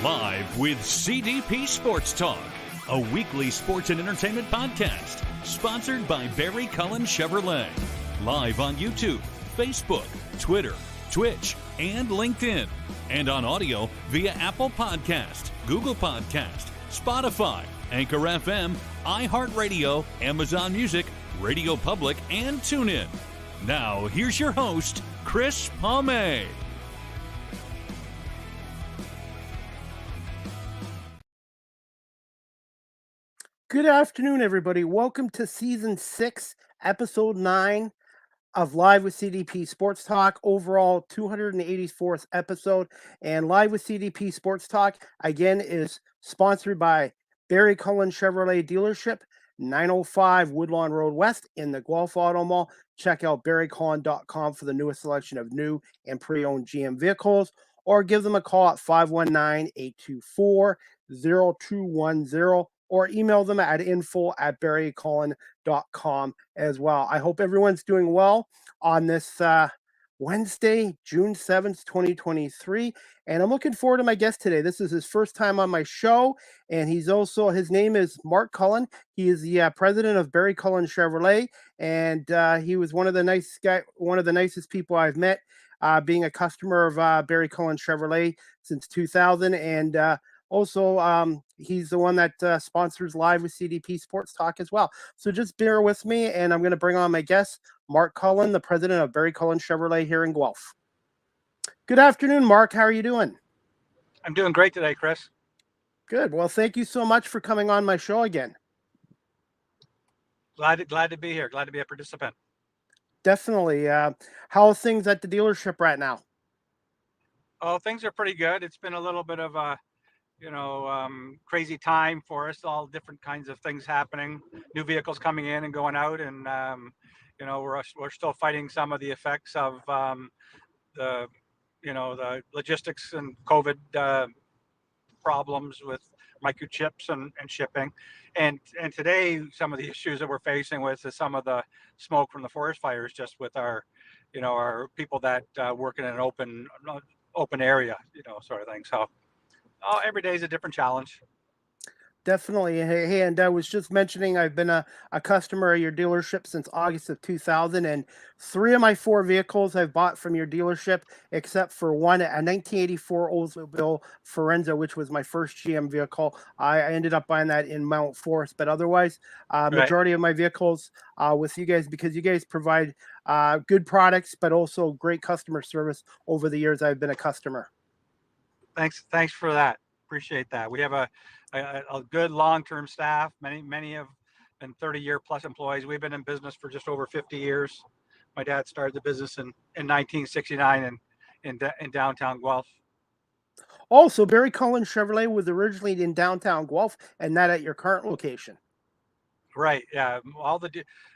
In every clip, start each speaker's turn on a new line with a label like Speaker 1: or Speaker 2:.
Speaker 1: Live with CDP Sports Talk, a weekly sports and entertainment podcast sponsored by Barry Cullen Chevrolet. Live on YouTube, Facebook, Twitter, Twitch, and LinkedIn. And on audio via Apple Podcast, Google Podcast, Spotify, Anchor FM, iHeartRadio, Amazon Music, Radio Public, and TuneIn. Now, here's your host, Chris Palme.
Speaker 2: Good afternoon, everybody. Welcome to Season 6, Episode 9 of Live with CDP Sports Talk, overall 284th episode. And Live with CDP Sports Talk, again, is sponsored by Barry Cullen Chevrolet Dealership, 905 Woodlawn Road West in the Guelph Auto Mall. Check out barrycullen.com for the newest selection of new and pre-owned GM vehicles, or give them a call at 519-824-0210. or email them at info@barrycullen.com as well. I hope everyone's doing well on this Wednesday, June 7th, 2023. And I'm looking forward to my guest today. This is his first time on my show, and his name is Mark Cullen. He is the president of Barry Cullen Chevrolet, and he was one of the nicest people I've met, being a customer of Barry Cullen Chevrolet since 2000. And also, he's the one that sponsors Live with CDP Sports Talk as well. So just bear with me, and I'm going to bring on my guest, Mark Cullen, the president of Barry Cullen Chevrolet here in Guelph. Good afternoon, Mark. How are you doing?
Speaker 3: I'm doing great today, Chris.
Speaker 2: Good. Well, thank you so much for coming on my show again.
Speaker 3: Glad to be here. Glad to be a participant.
Speaker 2: Definitely. How are things at the dealership right now?
Speaker 3: Oh, things are pretty good. It's been a little bit of a crazy time for us, all different kinds of things happening, new vehicles coming in and going out. And, we're still fighting some of the effects of the logistics and COVID problems with microchips and shipping. And today, some of the issues that we're facing with is some of the smoke from the forest fires, just with our people that work in an open area, sort of thing. So, every day is a different challenge.
Speaker 2: Definitely. Hey, and I was just mentioning I've been a customer of your dealership since August of 2000, and 3 of my 4 vehicles I've bought from your dealership, except for one, a 1984 Oldsmobile Forenza, which was my first GM vehicle. I ended up buying that in Mount Forest, but otherwise, majority of my vehicles with you guys, because you guys provide good products, but also great customer service over the years I've been a customer.
Speaker 3: Thanks for that. Appreciate that. We have a good long-term staff. Many have been 30-year plus employees. We've been in business for just over 50 years. My dad started the business in 1969 in downtown Guelph.
Speaker 2: Also, Barry Cullen Chevrolet was originally in downtown Guelph, and not at your current location.
Speaker 3: Right. Yeah. All the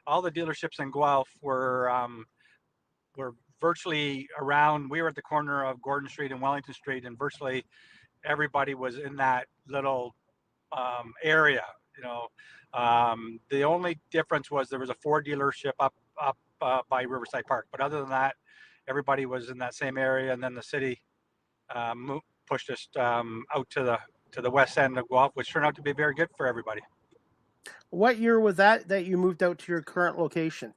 Speaker 3: dealerships in Guelph were virtually around. We were at the corner of Gordon Street and Wellington Street, and virtually everybody was in that little area. The only difference was there was a Ford dealership up by Riverside Park, but other than that, everybody was in that same area. And then the city pushed us out to the west end of Guelph, which turned out to be very good for everybody.
Speaker 2: What year was that you moved out to your current location?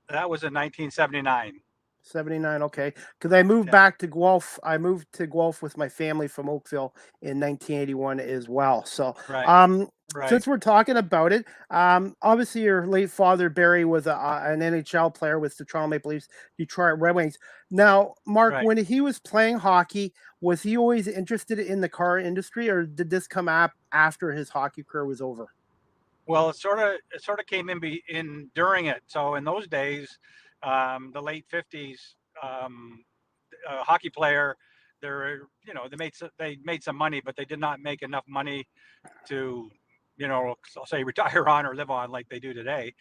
Speaker 3: That was in 1979.
Speaker 2: 79, okay. Because I moved back to Guelph. I moved to Guelph with my family from Oakville in 1981 as well. So,
Speaker 3: right.
Speaker 2: Since we're talking about it, obviously your late father Barry was an NHL player with the Toronto Maple Leafs, Detroit Red Wings. Now, Mark, when he was playing hockey, was he always interested in the car industry, or did this come up after his hockey career was over?
Speaker 3: Well, it sort of came in during it. So in those days, the late 50s, hockey player, they made some money, but they did not make enough money to, I'll say retire on or live on like they do today.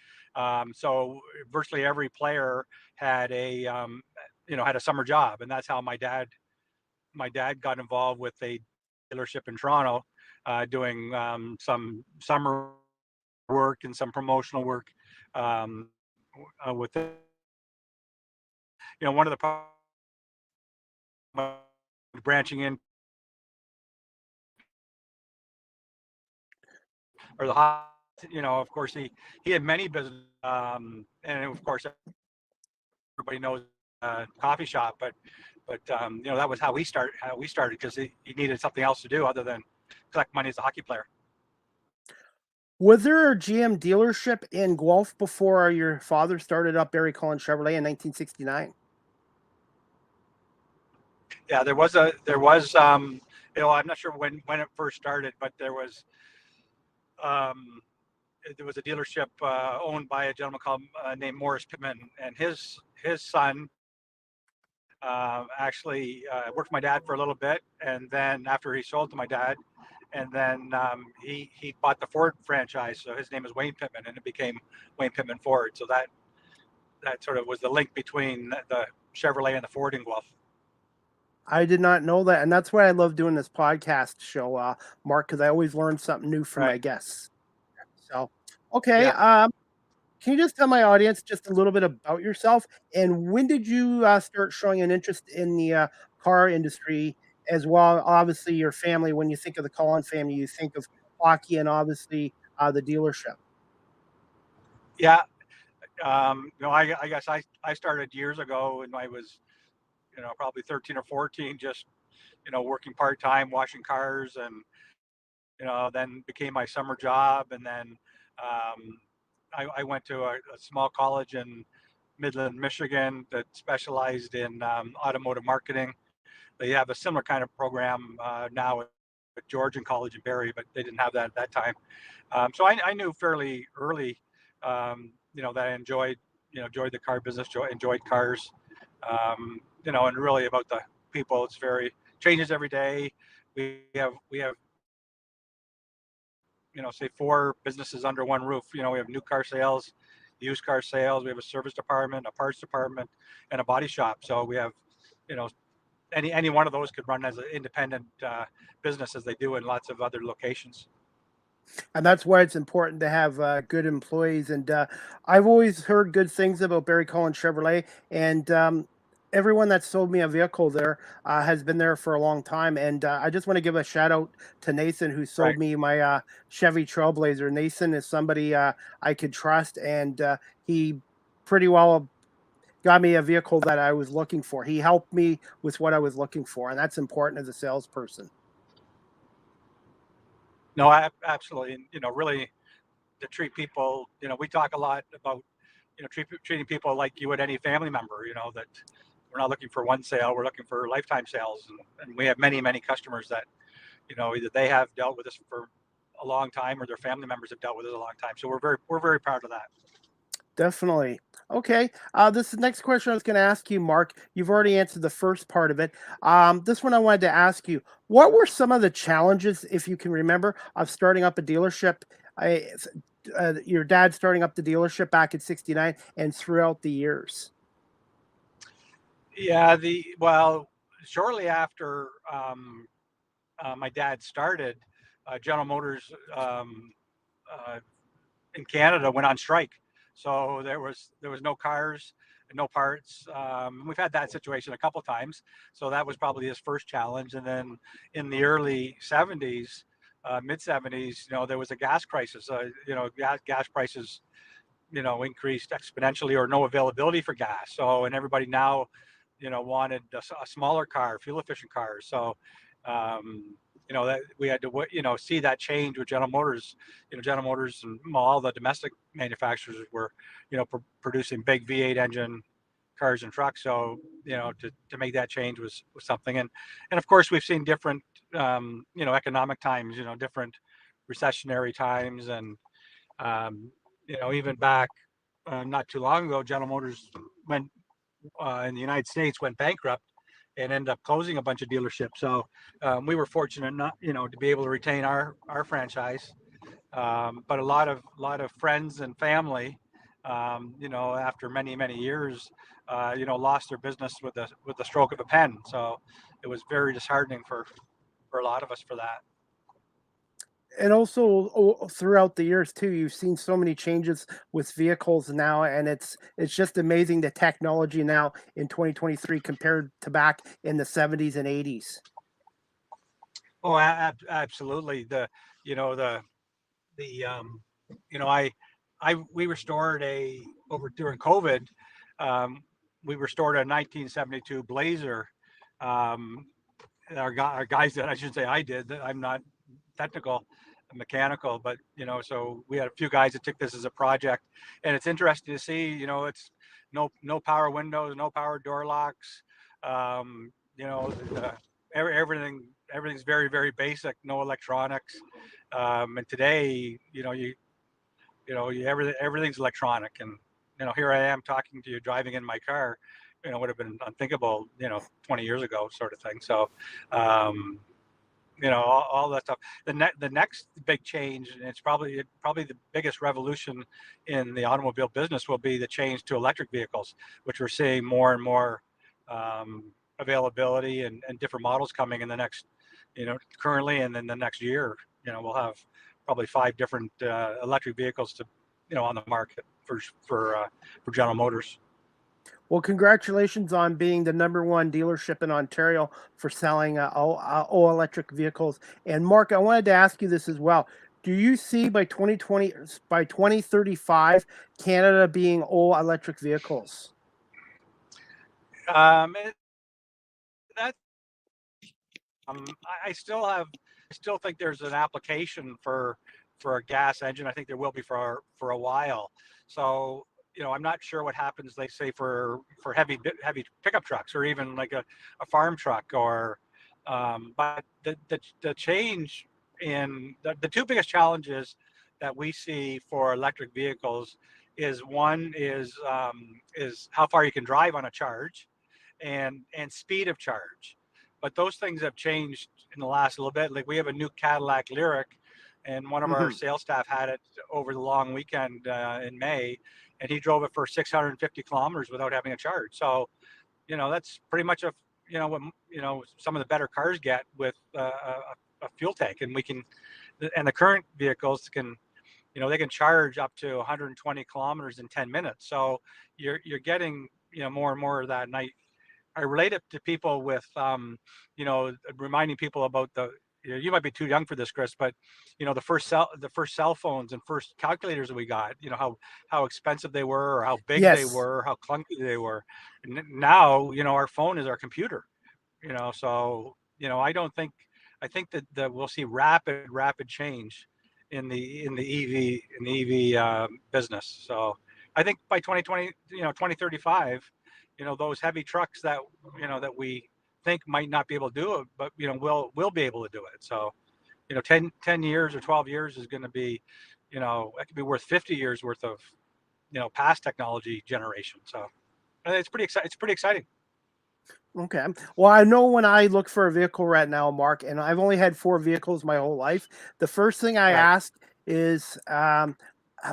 Speaker 3: So virtually every player had a summer job, and that's how my dad got involved with a dealership in Toronto, doing some summer work and some promotional work with it. One of the branching in or the hot, of course he had many business, and of course everybody knows coffee shop, but that was how we started because he needed something else to do other than collect money as a hockey player.
Speaker 2: Was there a GM dealership in Guelph before your father started up Barry Cullen Chevrolet in 1969?
Speaker 3: Yeah, I'm not sure when it first started, but um, there was a dealership owned by a gentleman named Morris Pittman, and his son actually worked for my dad for a little bit, and then after he sold to my dad, and then he bought the Ford franchise, so his name is Wayne Pittman, and it became Wayne Pittman Ford. So that sort of was the link between the Chevrolet and the Ford in Guelph.
Speaker 2: I did not know that, and that's why I love doing this podcast show, Mark, because I always learn something new from my
Speaker 3: Right.
Speaker 2: guests. So, okay,
Speaker 3: Yeah.
Speaker 2: can you just tell my audience just a little bit about yourself, and when did you start showing an interest in the car industry as well? Obviously, your family. When you think of the Cullen family, you think of hockey and obviously the dealership.
Speaker 3: Yeah. I guess I started years ago, and I was, probably 13 or 14, just, working part time, washing cars, and then became my summer job, and then I went to a small college in Midland, Michigan, that specialized in automotive marketing. They have a similar kind of program now at Georgian College in Barry, but they didn't have that at that time. So I knew fairly early, that I enjoyed the car business, enjoyed cars, and really about the people. It's very changes every day. We have say 4 businesses under one roof. We have new car sales, used car sales. We have a service department, a parts department, and a body shop. So we have, you know, any one of those could run as an independent business, as they do in lots of other locations.
Speaker 2: And that's why it's important to have good employees. And I've always heard good things about Barry Cullen Chevrolet, and everyone that sold me a vehicle there has been there for a long time. And I just want to give a shout out to Nathan, who sold
Speaker 3: Right.
Speaker 2: me my Chevy Trailblazer. Nathan is somebody I could trust, and he pretty well got me a vehicle that I was looking for. He helped me with what I was looking for, and that's important as a salesperson.
Speaker 3: No, absolutely. And, really to treat people, we talk a lot about, treating people like you would any family member, that we're not looking for one sale, we're looking for lifetime sales. And we have many, many customers that, either they have dealt with us for a long time or their family members have dealt with us a long time. So we're very proud of that.
Speaker 2: Definitely. Okay. This next question I was going to ask you, Mark. You've already answered the first part of it. This one I wanted to ask you: what were some of the challenges, if you can remember, of starting up a dealership? I, your dad starting up the dealership back in '69 and throughout the years.
Speaker 3: Yeah, well, shortly after my dad started, General Motors uh, in Canada went on strike. So there was no cars and no parts. We've had that situation a couple times. So that was probably his first challenge. And then in the early 70s, mid 70s, there was a gas crisis. Gas prices, increased exponentially, or no availability for gas. So, and everybody now, wanted a smaller car, fuel efficient cars. So, that we had to, see that change with General Motors. General Motors and all the domestic manufacturers were, producing big V8 engine cars and trucks. So, to make that change was something. And of course, we've seen different, economic times, different recessionary times. And, even back not too long ago, General Motors went in the United States went bankrupt and ended up closing a bunch of dealerships. So we were fortunate not, to be able to retain our franchise. But a lot of friends and family, after many many years, lost their business with the stroke of a pen. So it was very disheartening for a lot of us for that.
Speaker 2: And also throughout the years too, you've seen so many changes with vehicles now, and it's just amazing the technology now in 2023 compared to back in the 70s and 80s.
Speaker 3: Oh, absolutely. The you know, we restored over during COVID. Um, we restored a 1972 Blazer. Um, our guys that I should say I did. I'm not technical, mechanical, but so we had a few guys that took this as a project, and it's interesting to see. It's no power windows, no power door locks. You know, everything's very very basic, no electronics. And today, everything's electronic, and here I am talking to you, driving in my car. Would have been unthinkable, 20 years ago, sort of thing. So, all that stuff. The next big change, and it's probably the biggest revolution in the automobile business, will be the change to electric vehicles, which we're seeing more and more availability and different models coming in the next, currently, and then the next year. We'll have probably 5 different electric vehicles to, on the market for General Motors.
Speaker 2: Well, congratulations on being the #1 dealership in Ontario for selling all electric vehicles. And Mark, I wanted to ask you this as well. Do you see by 2035, Canada being all electric vehicles?
Speaker 3: That I still think there's an application for a gas engine. I think there will be for a while. So I'm not sure what happens, they say, for heavy pickup trucks, or even like a farm truck, or but the change in the 2 biggest challenges that we see for electric vehicles is, one is how far you can drive on a charge, and speed of charge. But those things have changed in the last little bit. Like, we have a new Cadillac Lyriq, and one of our sales staff had it over the long weekend in May, and he drove it for 650 kilometers without having a charge. So, that's pretty much what some of the better cars get with a fuel tank. And the current vehicles can, they can charge up to 120 kilometers in 10 minutes. So you're getting, more and more of that. And I relate it to people with, reminding people about you might be too young for this, Chris, but the first cell phones and first calculators that we got, how expensive they were, or how big they were, how clunky they were. And now, our phone is our computer. So I think that we'll see rapid change in the EV business. So I think by 2020, 2035, those heavy trucks that we think might not be able to do it, but we'll be able to do it. So 10 years or 12 years is going to be, it could be worth 50 years worth of past technology generation. So it's pretty exciting.
Speaker 2: Okay. Well, I know when I look for a vehicle right now, Mark, and I've only had 4 vehicles my whole life, the first thing I ask is,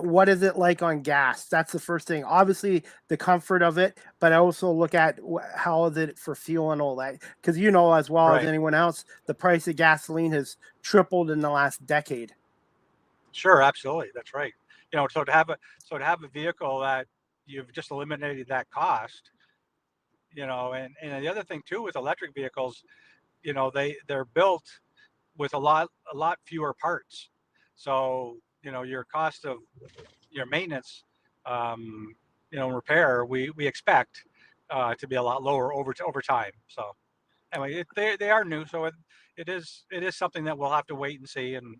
Speaker 2: what is it like on gas? That's the first thing. Obviously, the comfort of it, but I also look at how is it for fuel and all that. Because as well as anyone else, the price of gasoline has tripled in the last decade.
Speaker 3: Sure, absolutely, that's right. So to have a vehicle that you've just eliminated that cost, and the other thing too with electric vehicles, they're built with a lot fewer parts. So your cost of your maintenance, repair, we expect to be a lot lower over time. So anyway, they are new, so it is something that we'll have to wait and see and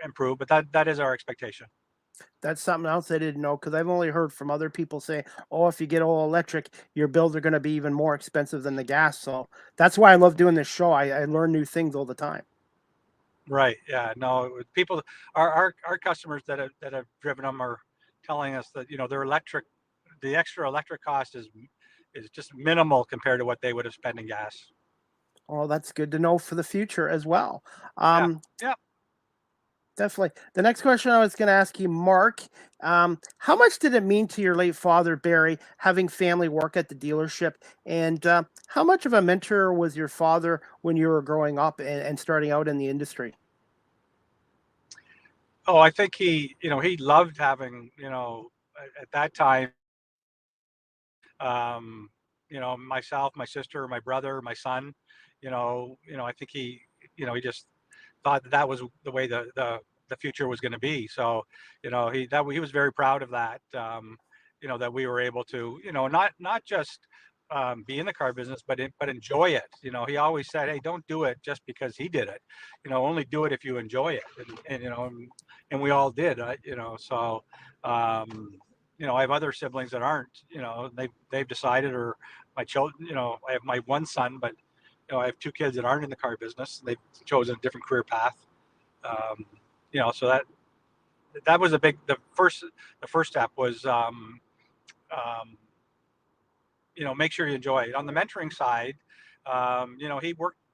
Speaker 3: improve. But that is our expectation.
Speaker 2: That's something else I didn't know, because I've only heard from other people say, oh, if you get all electric, your bills are going to be even more expensive than the gas. So that's why I love doing this show. I learn new things all the time.
Speaker 3: Right. Yeah. No, people, our customers that have driven them are telling us that, their the extra electric cost is just minimal compared to what they would have spent in gas.
Speaker 2: Oh, that's good to know for the future as well.
Speaker 3: Yeah.
Speaker 2: Definitely. The next question I was going to ask you, Mark, how much did it mean to your late father, Barry, having family work at the dealership? And how much of a mentor was your father when you were growing up and starting out in the industry?
Speaker 3: Oh, I think he loved having, at that time, myself, my sister, my brother, my son, I think he just thought that was the way the the future was going to be. So, he was very proud of that. That we were able to, not just be in the car business, but enjoy it. He always said, "Hey, don't do it just because he did it. Only do it if you enjoy it." And we all did. So. I have other siblings that aren't. They've decided, or my children. I have my one son, but I have two kids that aren't in the car business. They've chosen a different career path. So that was the first step was make sure you enjoy it. On the mentoring side,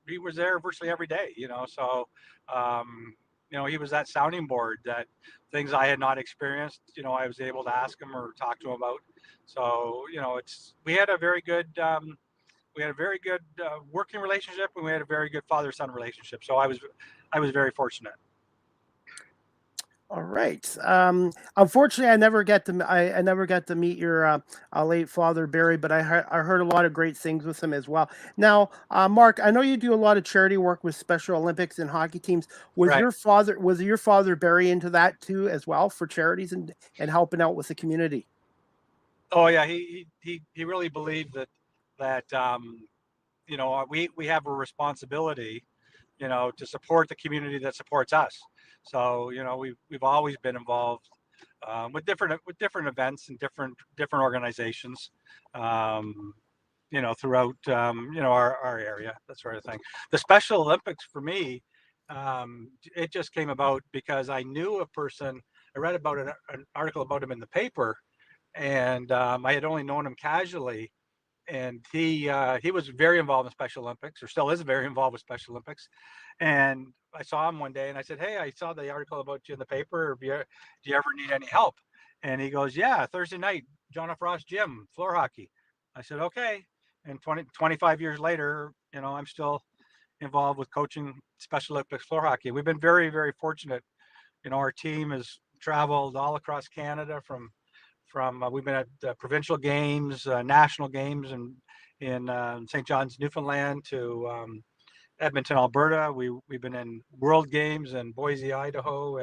Speaker 3: he was there virtually every day, so he was that sounding board, that things I had not experienced, I was able to ask him or talk to him about. So we had a very good working relationship, and we had a very good father-son relationship. So I was very fortunate.
Speaker 2: All right. Unfortunately, I never got to meet your late father, Barry, but I heard a lot of great things with him as well. Now, Mark, I know you do a lot of charity work with Special Olympics and hockey teams. Was
Speaker 3: Right.
Speaker 2: your father Barry into that too as well, for charities and helping out with the community?
Speaker 3: Oh yeah, he really believed that we have a responsibility, to support the community that supports us. So we've always been involved with different events and different organizations, throughout our area, that sort of thing. The Special Olympics for me, it just came about because I knew a person. I read about an article about him in the paper, and I had only known him casually. And he was very involved in Special Olympics, or still is very involved with Special Olympics. And I saw him one day, and I said, "Hey, I saw the article about you in the paper. Do you ever need any help?" And he goes, "Yeah, Thursday night, John F. Ross Gym, floor hockey." I said, "Okay." And 25 years later, I'm still involved with coaching Special Olympics floor hockey. We've been very, very fortunate. Our team has traveled all across Canada from we've been at provincial games, national games, and in St. John's, Newfoundland, to Edmonton, Alberta. We've been in World Games in Boise, Idaho,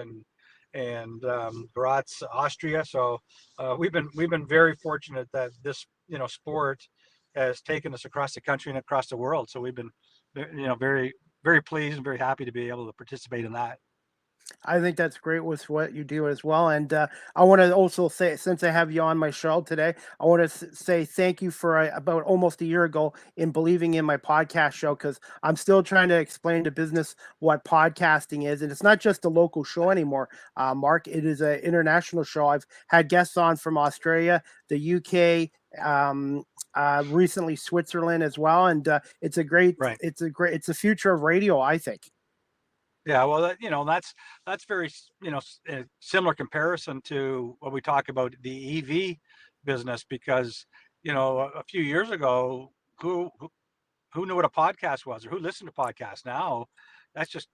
Speaker 3: and Graz, Austria. So we've been very fortunate that this sport has taken us across the country and across the world. So we've been very, very pleased and very happy to be able to participate in that.
Speaker 2: I think that's great with what you do as well. And I want to also say, since I have you on my show today, I want to say thank you for about almost a year ago in believing in my podcast show, because I'm still trying to explain to business what podcasting is. And it's not just a local show anymore, Mark. It is an international show. I've had guests on from Australia, the UK, recently Switzerland as well. And it's a future of radio, I think.
Speaker 3: Yeah, well, that's very, similar comparison to what we talk about the EV business, because a few years ago, who knew what a podcast was, or who listened to podcasts? Now, that's just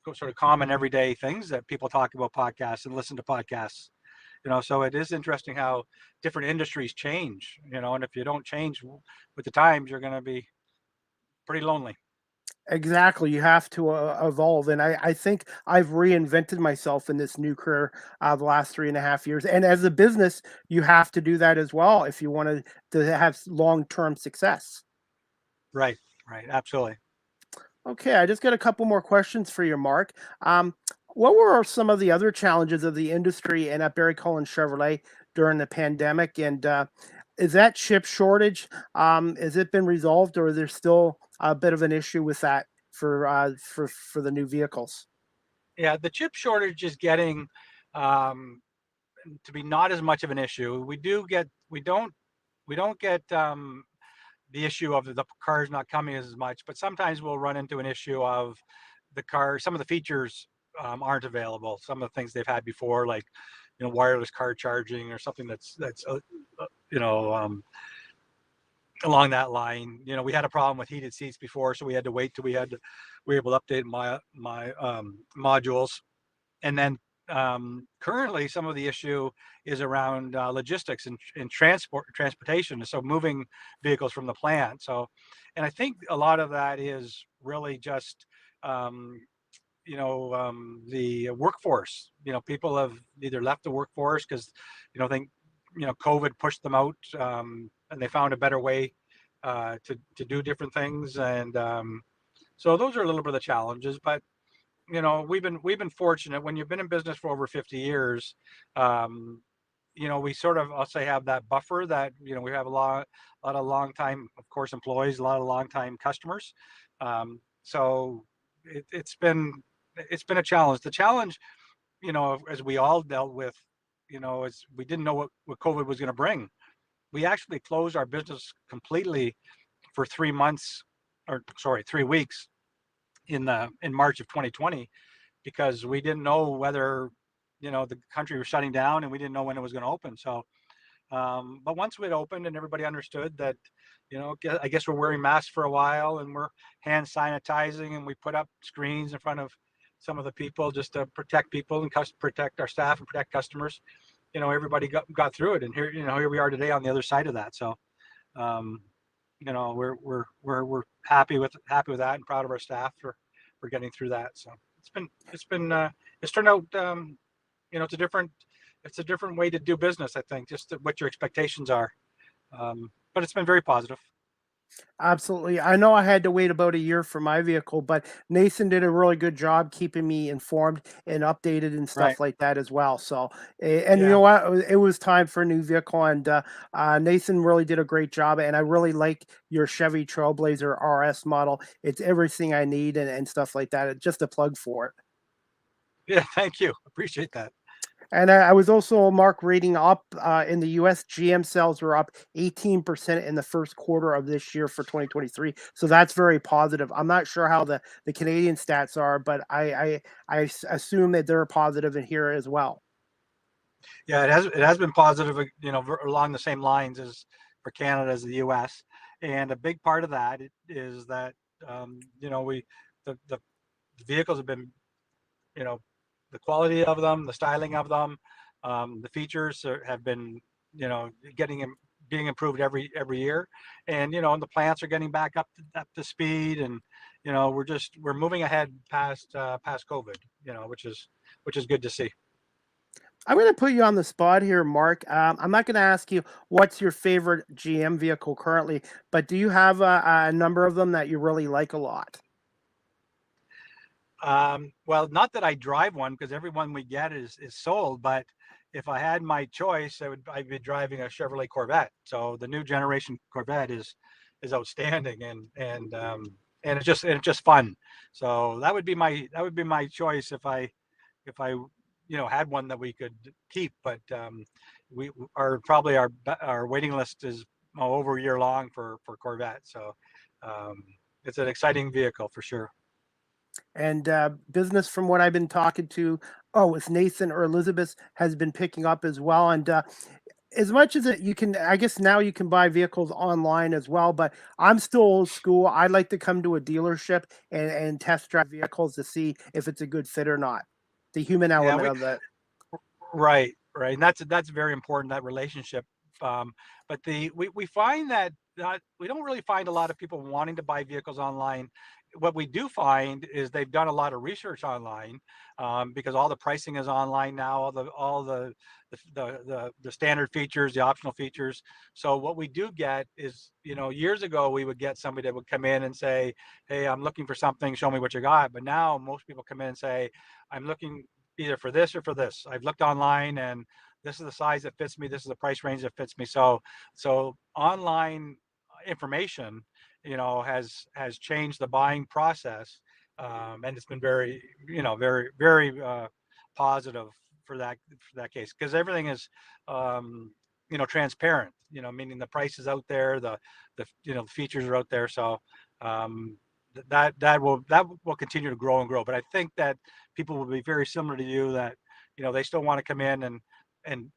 Speaker 3: sort of common everyday things that people talk about podcasts and listen to podcasts. So it is interesting how different industries change. And if you don't change with the times, you're going to be pretty lonely.
Speaker 2: Exactly. You have to evolve. And I think I've reinvented myself in this new career the last 3.5 years. And as a business, you have to do that as well if you want to have long-term success.
Speaker 3: Right. Absolutely.
Speaker 2: Okay. I just got a couple more questions for you, Mark. What were some of the other challenges of the industry and at Barry Cullen Chevrolet during the pandemic? And is that chip shortage, has it been resolved, or is there still a bit of an issue with that for the new vehicles?
Speaker 3: Yeah, the chip shortage is getting to be not as much of an issue. We don't get the issue of the cars not coming as much, but sometimes we'll run into an issue of some of the features aren't available. Some of the things they've had before, like wireless car charging or something that's you know along that line. We had a problem with heated seats before, so we had to wait till we were able to update my modules. And then currently some of the issue is around logistics and transportation, so moving vehicles from the plant. So, and I think a lot of that is really just the workforce. People have either left the workforce because, think, COVID pushed them out, and they found a better way to do different things. And so those are a little bit of the challenges. But we've been fortunate. When you've been in business for over 50 years, we sort of, I'll say, have that buffer that we have a lot of long time, of course, employees, a lot of long time customers. So it's been a challenge. The challenge, as we all dealt with, is we didn't know what COVID was going to bring. We actually closed our business completely for 3 months, or sorry, 3 weeks in March of 2020, because we didn't know whether, the country was shutting down, and we didn't know when it was going to open. So, but once it opened and everybody understood that, I guess we're wearing masks for a while and we're hand sanitizing, and we put up screens in front of some of the people just to protect people and protect our staff and protect customers. Everybody got through it, and here we are today on the other side of that. So, we're happy with that, and proud of our staff for getting through that. So it's turned out, it's a different way to do business, I think, just what your expectations are. But it's been very positive.
Speaker 2: Absolutely. I know I had to wait about a year for my vehicle, but Nathan did a really good job keeping me informed and updated and
Speaker 3: Right.
Speaker 2: stuff like that as well. So, and you
Speaker 3: Yeah.
Speaker 2: know what? It was time for a new vehicle, and Nathan really did a great job. And I really like your Chevy Trailblazer RS model. It's everything I need, and stuff like that. Just a plug for it.
Speaker 3: Yeah. Thank you. Appreciate that.
Speaker 2: And I was also, Mark, reading up in the US, GM sales were up 18% in the first quarter of this year for 2023. So that's very positive. I'm not sure how the Canadian stats are, but assume that they're positive in here as well.
Speaker 3: Yeah, it has been positive, along the same lines as for Canada as the U.S. And a big part of that is that, the vehicles have been, the quality of them, the styling of them, the features have been, being improved every year. And the plants are getting back up to speed, and we're moving ahead past COVID, which is good to see.
Speaker 2: I'm going to put you on the spot here, Mark. I'm not going to ask you what's your favorite GM vehicle currently, but do you have a number of them that you really like a lot?
Speaker 3: Well, not that I drive one, because every one we get is sold. But if I had my choice, I'd be driving a Chevrolet Corvette. So the new generation Corvette is outstanding, and it's just fun. So that would be my choice if I had one that we could keep. But we are probably our waiting list is over a year long for Corvette. So it's an exciting vehicle for sure.
Speaker 2: And business, from what I've been talking to, oh, it's Nathan or Elizabeth, has been picking up as well. And as much as you can, I guess now you can buy vehicles online as well. But I'm still old school. I like to come to a dealership and test drive vehicles to see if it's a good fit or not. The human
Speaker 3: Yeah,
Speaker 2: element of that.
Speaker 3: right, and that's very important, that relationship. But we find that we don't really find a lot of people wanting to buy vehicles online. What we do find is they've done a lot of research online, because all the pricing is online now, all the standard features, the optional features. So what we do get is, years ago we would get somebody that would come in and say, "Hey, I'm looking for something. Show me what you got." But now most people come in and say, "I'm looking either for this or for this. I've looked online, and this is the size that fits me. This is the price range that fits me." So online information, has changed the buying process, and it's been very, very positive for that case, because everything is, transparent. Meaning the price is out there, the features are out there. So that will continue to grow and grow. But I think that people will be very similar to you, that they still want to come in and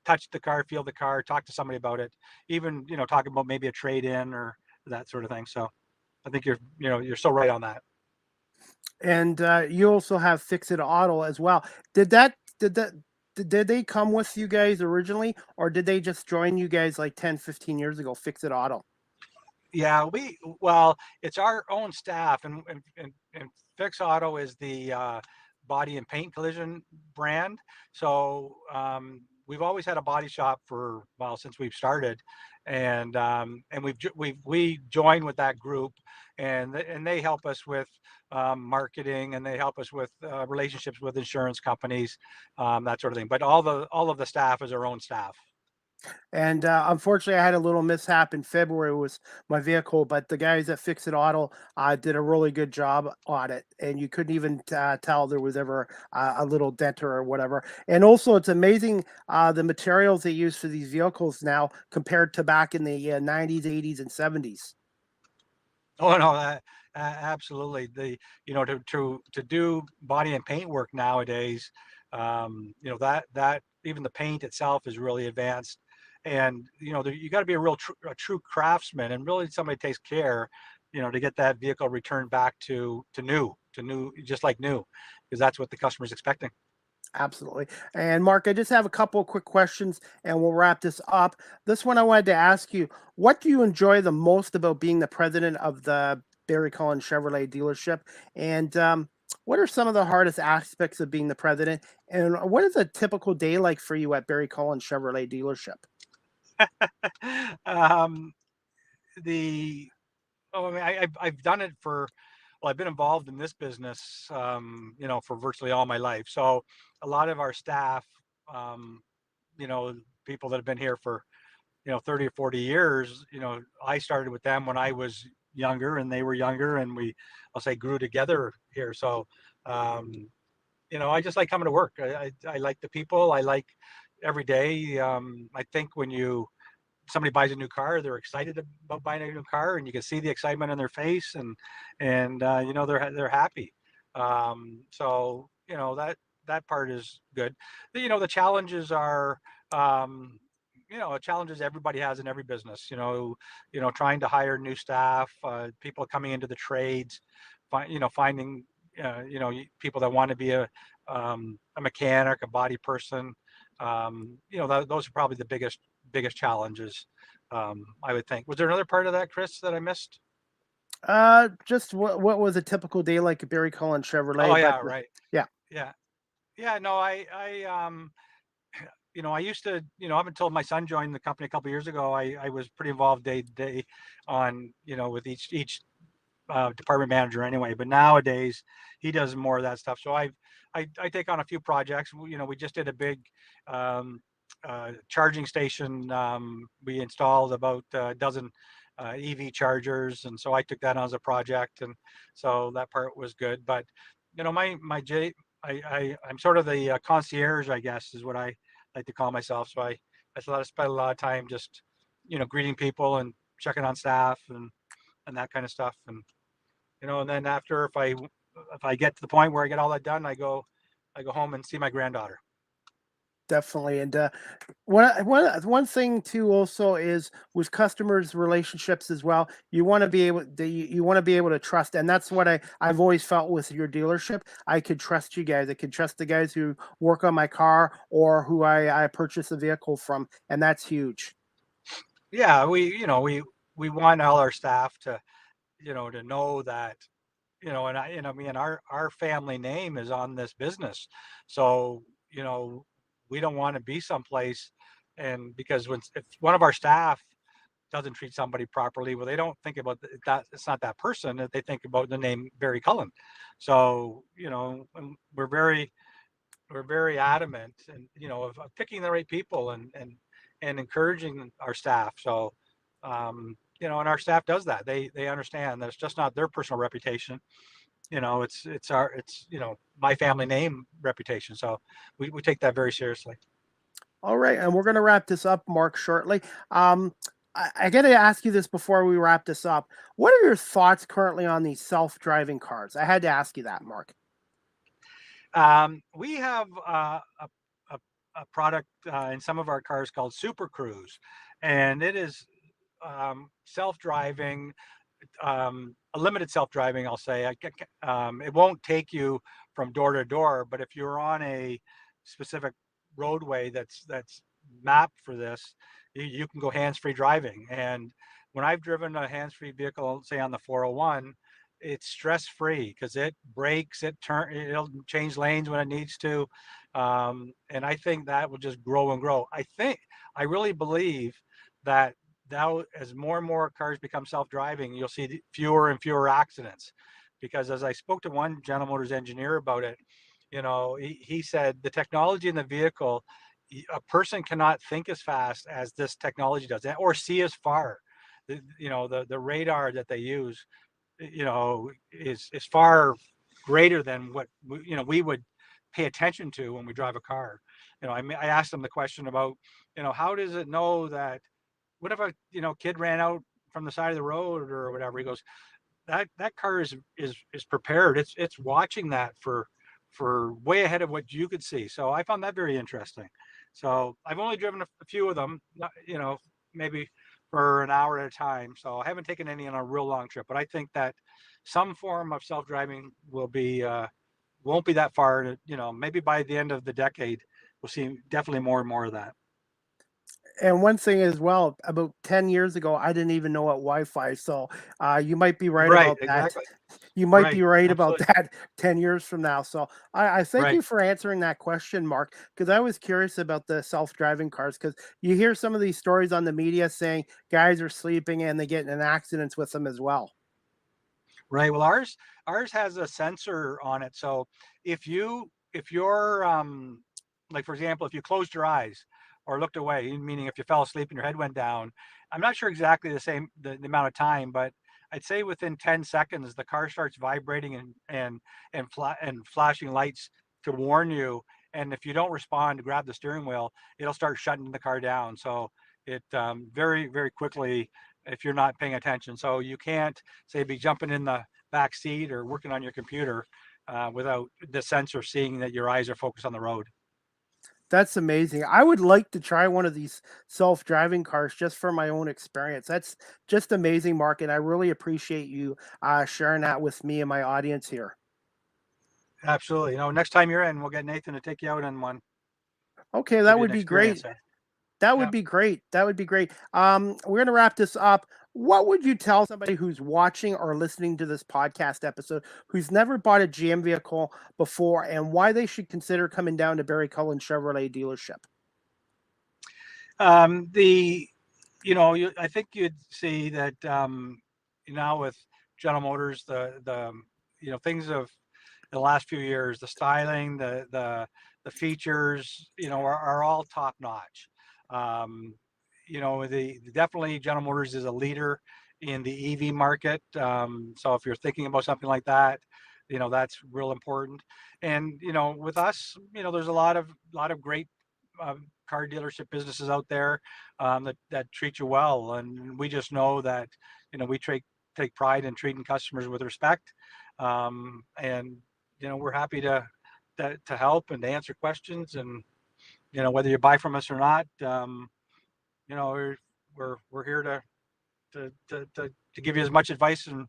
Speaker 3: touch the car, feel the car, talk to somebody about it, even talk about maybe a trade-in or that sort of thing. So I think you're so right on that.
Speaker 2: And you also have Fix It Auto as well. Did they come with you guys originally, or did they just join you guys like 10, 15 years ago, Fix It Auto?
Speaker 3: Yeah, well, it's our own staff, and Fix Auto is the body and paint collision brand. So we've always had a body shop for, well, since we've started, and we joined with that group, and they help us with marketing, and they help us with relationships with insurance companies, that sort of thing. But all of the staff is our own staff.
Speaker 2: And unfortunately, I had a little mishap in February with my vehicle, but the guys at Fix It Auto did a really good job on it, and you couldn't even tell there was ever a little dent or whatever. And also, it's amazing the materials they use for these vehicles now compared to back in the 90s, 80s, and 70s.
Speaker 3: Oh no, absolutely. To do body and paint work nowadays, that even the paint itself is really advanced, and you got to be a true craftsman, and really somebody takes care, to get that vehicle returned back to new, just like new, because that's what the customer's expecting.
Speaker 2: Absolutely. And Mark, I just have a couple of quick questions and we'll wrap this up. This one I wanted to ask you, what do you enjoy the most about being the president of the Barry Cullen Chevrolet dealership? And what are some of the hardest aspects of being the president? And what is a typical day like for you at Barry Cullen Chevrolet dealership?
Speaker 3: um, the I mean, I've done it well, I've been involved in this business, for virtually all my life. So a lot of our staff, um, people that have been here for, 30 or 40 years, I started with them when I was younger and they were younger, and I'll say, grew together here. So, um, I just like coming to work. I like the people. I like every day. I think when somebody buys a new car, they're excited about buying a new car, and you can see the excitement on their face, and they're happy. So that part is good. The challenges are, um, challenges everybody has in every business. Trying to hire new staff, people coming into the trades, finding people that want to be a mechanic, a body person. Those are probably the biggest challenges, I would think. Was there another part of that, Chris, that I missed?
Speaker 2: Just what was a typical day like at Barry Cullen
Speaker 3: Oh
Speaker 2: Chevrolet? But
Speaker 3: yeah, right.
Speaker 2: yeah,
Speaker 3: Yeah, yeah. No, I used to, up until my son joined the company a couple of years ago, I was pretty involved day to day on, with each department manager anyway. But nowadays, he does more of that stuff. So I take on a few projects. We just did a big charging station. We installed about a dozen EV chargers, and so I took that on as a project, and so that part was good. But my I'm sort of the concierge, I guess, is what I like to call myself. So I spend a lot of time just greeting people and checking on staff and that kind of stuff, and then after, if I get to the point where I get all that done, I go home and see my granddaughter.
Speaker 2: definitely. And one thing too also is with customers relationships as well. You want to be able you want to be able to trust, and that's what I've always felt with your dealership. I could trust you guys. I could trust the guys who work on my car or who I purchase a vehicle from, and that's huge.
Speaker 3: Yeah, we want all our staff to know that, and I mean, our family name is on this business. So, we don't want to be someplace, and because if one of our staff doesn't treat somebody properly, well, they don't think about that. It's not that person. They think about the name Barry Cullen. So, and we're very adamant, and of picking the right people, and encouraging our staff. So, and our staff does that. They understand that it's just not their personal reputation. It's my family name reputation. So we take that very seriously.
Speaker 2: All right, and we're going to wrap this up, Mark, shortly. I got to ask you this before we wrap this up. What are your thoughts currently on these self-driving cars? I had to ask you that, Mark.
Speaker 3: We have a, a product in some of our cars called Super Cruise, and it is self-driving, a limited self-driving, I'll say. It won't take you from door to door, but if you're on a specific roadway that's mapped for this, you can go hands-free driving. And when I've driven a hands-free vehicle, say on the 401, it's stress-free because it brakes, it'll change lanes when it needs to. And I think that will just grow and grow. I really believe that now as more and more cars become self-driving, you'll see fewer and fewer accidents. Because as I spoke to one General Motors engineer about it, he said the technology in the vehicle, a person cannot think as fast as this technology does, or see as far. The radar that they use, is far greater than what we would pay attention to when we drive a car. I asked them the question about, how does it know that, what if a kid ran out from the side of the road or whatever? He goes, that car is prepared. It's watching that for way ahead of what you could see. So I found that very interesting. So I've only driven a few of them, maybe for an hour at a time. So I haven't taken any on a real long trip, but I think that some form of self-driving won't be that far. Maybe by the end of the decade, we'll see definitely more and more of that.
Speaker 2: And one thing as well, about 10 years ago, I didn't even know what Wi-Fi. So you might be right
Speaker 3: Right,
Speaker 2: about that.
Speaker 3: exactly.
Speaker 2: You might be
Speaker 3: Right,
Speaker 2: right about
Speaker 3: absolutely.
Speaker 2: that 10 years from now. So I thank
Speaker 3: Right.
Speaker 2: you for answering that question, Mark, because I was curious about the self-driving cars, because you hear some of these stories on the media saying guys are sleeping and they get in accidents with them as well.
Speaker 3: Right. Well, ours has a sensor on it. So if you're like, for example, if you closed your eyes or looked away, meaning if you fell asleep and your head went down, I'm not sure exactly the amount of time, but I'd say within 10 seconds the car starts vibrating and flashing lights to warn you. And if you don't respond to grab the steering wheel, it'll start shutting the car down. So it very, very quickly, if you're not paying attention. So you can't say be jumping in the back seat or working on your computer without the sensor seeing that your eyes are focused on the road.
Speaker 2: That's amazing. I would like to try one of these self-driving cars just for my own experience. That's just amazing, Mark, and I really appreciate you sharing that with me and my audience here.
Speaker 3: Absolutely. Next time you're in, we'll get Nathan to take you out on one,
Speaker 2: Okay,
Speaker 3: give
Speaker 2: that
Speaker 3: you
Speaker 2: would
Speaker 3: an
Speaker 2: be great.
Speaker 3: experience there.
Speaker 2: That would
Speaker 3: Yeah.
Speaker 2: be great. That would be great. We're gonna wrap this up. What would you tell somebody who's watching or listening to this podcast episode who's never bought a GM vehicle before, and why they should consider coming down to Barry Cullen Chevrolet Dealership?
Speaker 3: The I think you'd see that now with General Motors, the things of the last few years, the styling, the features, are all top notch. Um, the definitely General Motors is a leader in the EV market. So if you're thinking about something like that, that's real important. And with us, there's a lot of great car dealership businesses out there that treat you well, and we just know that we take pride in treating customers with respect, and we're happy to help and to answer questions, and whether you buy from us or not, we're here to give you as much advice and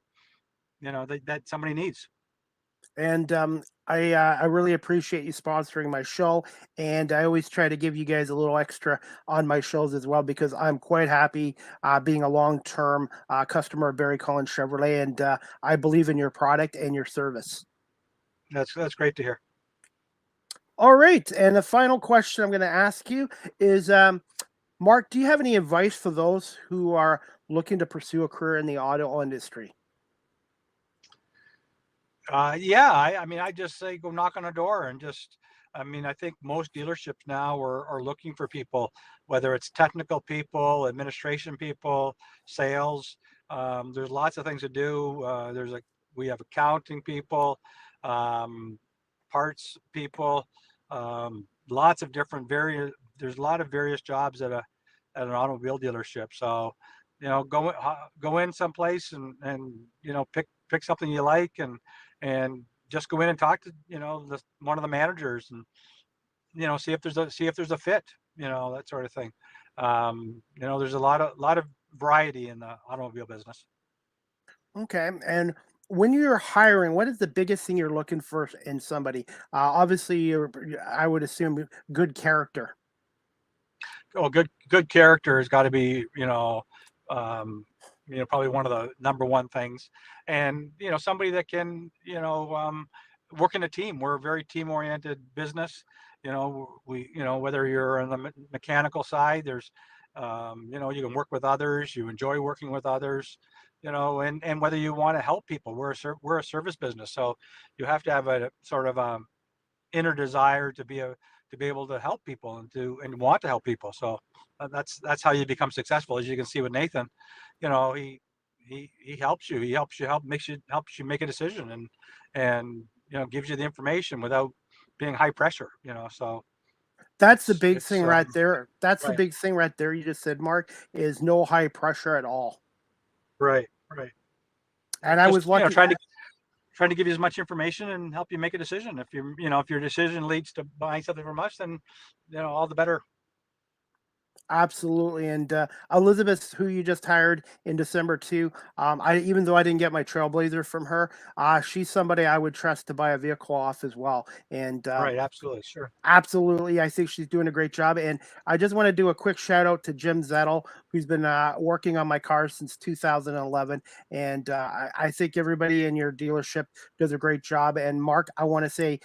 Speaker 3: that somebody needs.
Speaker 2: And I really appreciate you sponsoring my show. And I always try to give you guys a little extra on my shows as well, because I'm quite happy being a long-term customer of Barry Cullen Chevrolet, and I believe in your product and your service.
Speaker 3: That's great to hear.
Speaker 2: All right, and the final question I'm going to ask you is, Mark, do you have any advice for those who are looking to pursue a career in the auto industry?
Speaker 3: Yeah, I mean, I just say go knock on a door and just, I mean, I think most dealerships now are looking for people, whether it's technical people, administration people, sales. There's lots of things to do. We have accounting people, um, parts people, lots of different there's a lot of various jobs at an automobile dealership. So, go in someplace and pick something you like, and just go in and talk to one of the managers, and see if there's a fit, that sort of thing. There's a lot of variety in the automobile business.
Speaker 2: Okay. And when you're hiring, what is the biggest thing you're looking for in somebody? Obviously, I would assume good character.
Speaker 3: Oh, good character has got to be, um, probably one of the number one things. And, somebody that can, work in a team. We're a very team-oriented business. Whether you're on the mechanical side, there's, you can work with others, you enjoy working with others, and whether you want to help people. We're a service business. So you have to have a sort of inner desire to be able to help people and want to help people. So that's how you become successful. As you can see with Nathan, he helps you. He helps you make a decision and gives you the information without being high pressure. So
Speaker 2: That's the big thing right there. That's the
Speaker 3: right.
Speaker 2: big thing right there. You just said, Mark, is no high pressure at all.
Speaker 3: Right.
Speaker 2: And I was lucky.
Speaker 3: Trying to give you as much information and help you make a decision. If if your decision leads to buying something from us, then all the better.
Speaker 2: Absolutely. And Elizabeth, who you just hired in December too, even though I didn't get my Trailblazer from her, she's somebody I would trust to buy a vehicle off as well. And
Speaker 3: right, absolutely, sure.
Speaker 2: Absolutely. I think she's doing a great job. And I just want to do a quick shout out to Jim Zettel, who's been working on my car since 2011. And I think everybody in your dealership does a great job. And Mark, I want to say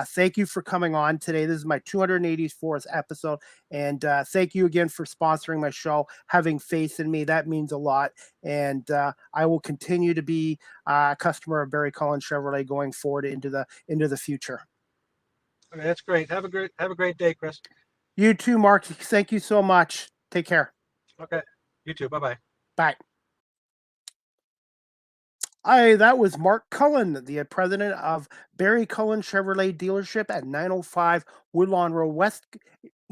Speaker 2: thank you for coming on today. This is my 284th episode. And thank you again for sponsoring my show, having faith in me. That means a lot. And I will continue to be a customer of Barry Cullen Chevrolet going forward into the future.
Speaker 3: Okay, that's great. Have a great day, Chris.
Speaker 2: You too, Mark. Thank you so much. Take care.
Speaker 3: Okay. You too. Bye-bye.
Speaker 2: Bye. That was Mark Cullen, the president of Barry Cullen Chevrolet Dealership at 905 Woodlawn Road West.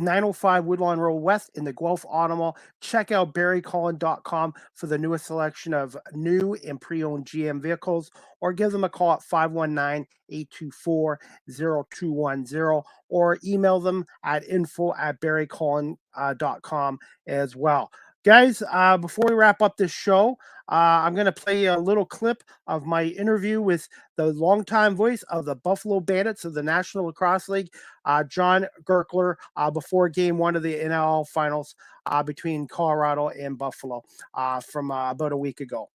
Speaker 2: 905 Woodlawn Road West in the Guelph Auto Mall. Check out barrycullen.com for the newest selection of new and pre-owned GM vehicles, or give them a call at 519-824-0210, or email them at info@barrycullen.com as well. Guys, before we wrap up this show, I'm going to play a little clip of my interview with the longtime voice of the Buffalo Bandits of the National Lacrosse League, John Gerkler, before Game 1 of the NHL Finals between Colorado and Buffalo from about a week ago.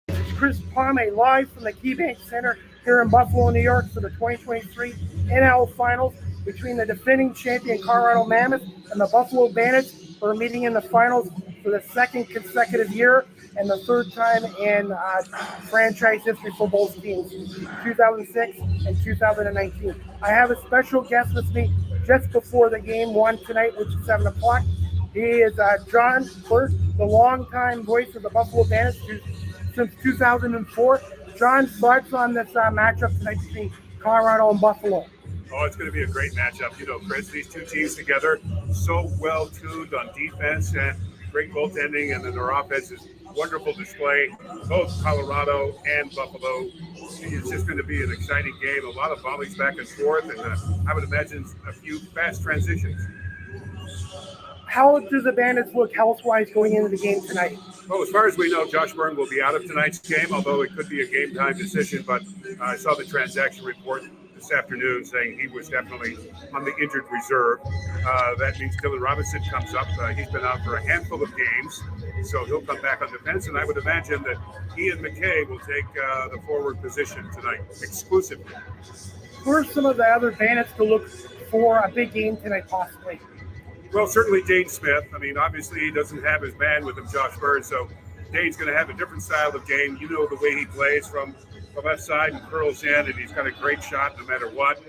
Speaker 2: It's Chris Palme live from the KeyBank Center here in Buffalo, New York for the 2023 NHL Finals between the defending champion Colorado Mammoth and the Buffalo Bandits, who are meeting in the finals for the second consecutive year and the third time in franchise history for both teams, 2006 and 2019. I have a special guest with me just before the game 1 tonight, which is 7 o'clock. He is John Gerkler, the longtime voice of the Buffalo Bandits since 2004. John, thoughts on this matchup tonight between Colorado and Buffalo?
Speaker 4: Oh, it's going to be a great matchup. Chris, these two teams together, so well tuned on defense and great goaltending, and then their offense is wonderful display. Both Colorado and Buffalo. It's just going to be an exciting game. A lot of volleys back and forth, and I would imagine a few fast transitions.
Speaker 2: How do the Bandits look health-wise going into the game tonight?
Speaker 4: Well, as far as we know, Josh Byrne will be out of tonight's game, although it could be a game-time decision. But I saw the transaction report this afternoon saying he was definitely on the injured reserve. That means Dylan Robinson comes up. He's been out for a handful of games, so he'll come back on defense. And I would imagine that Ian McKay will take the forward position tonight exclusively.
Speaker 2: Who are some of the other Bandits to look for a big game tonight, possibly?
Speaker 4: Well, certainly Dane Smith. I mean, obviously he doesn't have his man with him, Josh Byrne, so Dane's going to have a different style of game. You know the way he plays from the left side and curls in, and he's got a great shot no matter what.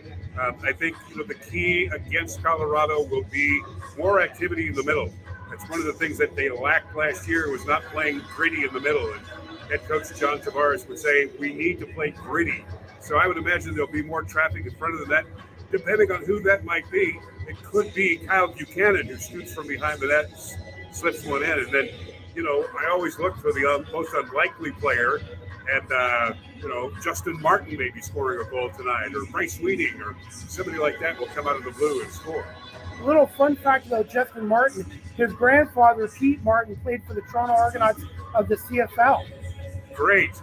Speaker 4: I think the key against Colorado will be more activity in the middle. That's one of the things that they lacked last year, was not playing gritty in the middle. And head coach John Tavares would say, we need to play gritty. So I would imagine there'll be more traffic in front of the net, depending on who that might be. It could be Kyle Buchanan, who shoots from behind the net, slips one in. And then, I always look for the most unlikely player. And, Justin Martin may be scoring a goal tonight, or Bryce Weeding, or somebody like that will come out of the blue and score. A little fun fact about Justin Martin. His grandfather, Pete Martin, played for the Toronto Argonauts of the CFL. Great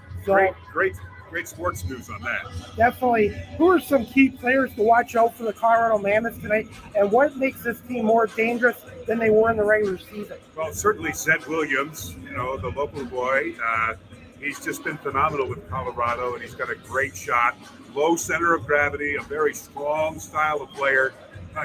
Speaker 4: sports news on that. Definitely. Who are some key players to watch out for the Colorado Mammoths tonight, and what makes this team more dangerous
Speaker 2: than they were in the regular season?
Speaker 4: Well, certainly Zed Williams, the local boy. He's just been phenomenal with Colorado, and he's got a great shot. Low center of gravity, a very strong style of player.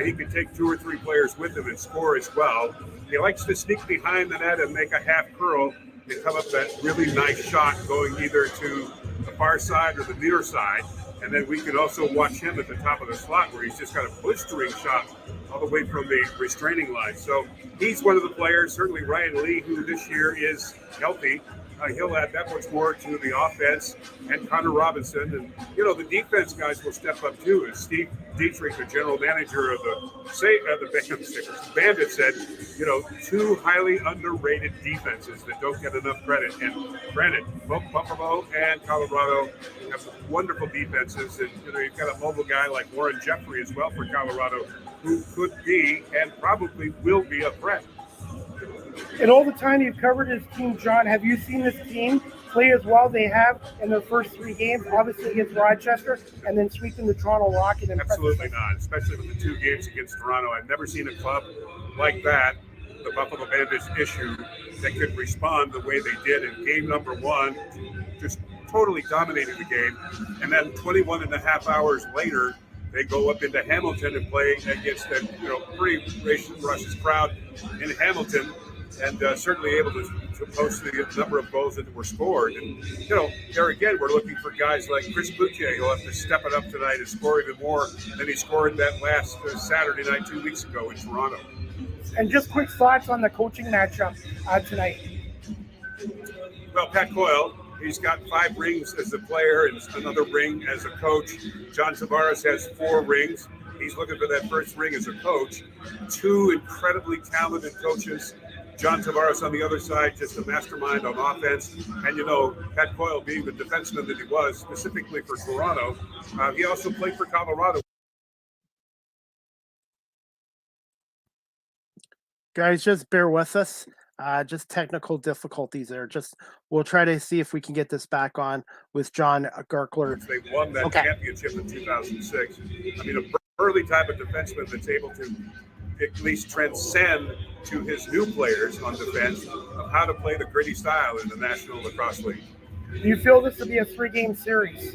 Speaker 4: He can take 2 or 3 players with him and score as well. He likes to sneak behind the net and make a half curl and come up that really nice shot going either to the far side or the near side. And then we can also watch him at the top of the slot where he's just got a blistering shot all the way from the restraining line. So he's one of the players, certainly Ryan Lee, who this year is healthy. He'll add that much more to the offense, and Connor Robinson. And, the defense guys will step up too. As Steve Dietrich, the general manager of the Bandits, said, 2 highly underrated defenses that don't get enough credit. And granted, both Buffalo and Colorado have some wonderful defenses. And, you've got a mobile guy like Warren Jeffrey as well for Colorado, who could be and probably will be a threat.
Speaker 2: In all the time you've covered his team, John, have you seen this team play as well they have in their first 3 games, obviously against Rochester, and then sweeping the Toronto Rocket?
Speaker 4: Absolutely not, especially with the 2 games against Toronto. I've never seen a club like that, the Buffalo Bandits, issue that could respond the way they did in game number 1, just totally dominating the game. And then 21 and a half hours later, they go up into Hamilton and play against a pretty raucous crowd in Hamilton, and certainly able to post the number of goals that were scored. And, there again, we're looking for guys like Chris Boucher, who'll have to step it up tonight and score even more than he scored that last Saturday night 2 weeks ago in Toronto.
Speaker 2: And just quick thoughts on the coaching matchup tonight.
Speaker 4: Well, Pat Coyle, he's got 5 rings as a player and another ring as a coach. John Tavares has 4 rings. He's looking for that first ring as a coach. 2 incredibly talented coaches. John Tavares on the other side, just a mastermind on offense. And, Pat Coyle, being the defenseman that he was, specifically for Toronto, he also played for Colorado.
Speaker 2: Guys, just bear with us. Just technical difficulties there. We'll try to see if we can get this back on with John Gerkler.
Speaker 4: They won that championship in 2006. I mean, a early type of defenseman that's able to at least transcend to his new players on defense of how to play the gritty style in the National Lacrosse League.
Speaker 2: Do you feel this will be a 3-game series?